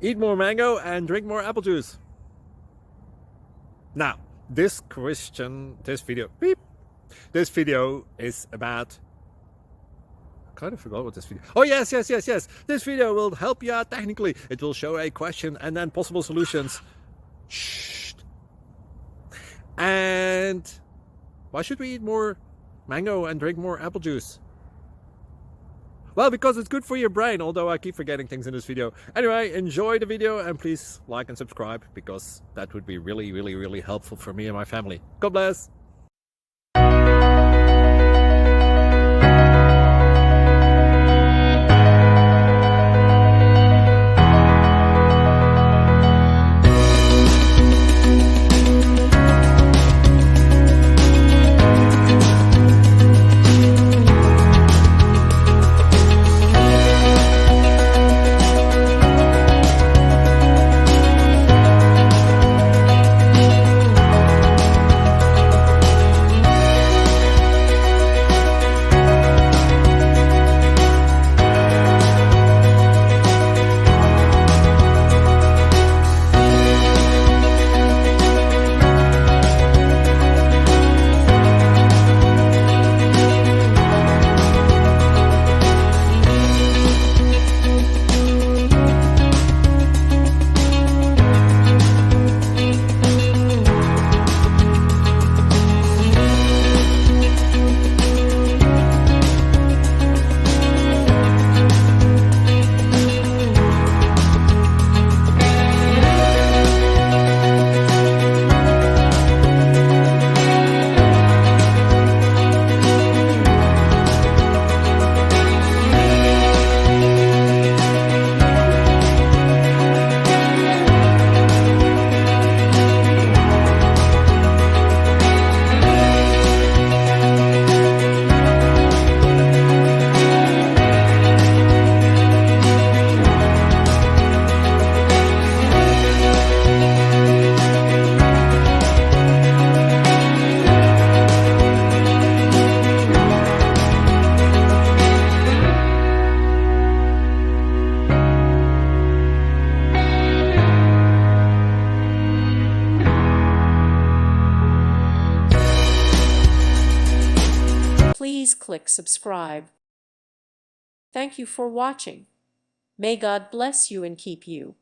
Eat more mango and drink more apple juice. Now, this video is about, I kind of forgot what this video. Oh yes. This video will help you out technically. It will show a question and then possible solutions. Shh. And why should we eat more mango and drink more apple juice? Well, because it's good for your brain, although I keep forgetting things in this video. Anyway, enjoy the video and please like and subscribe, because that would be really helpful for me and my family. God bless! Please click subscribe. Thank you for watching. May God bless you and keep you.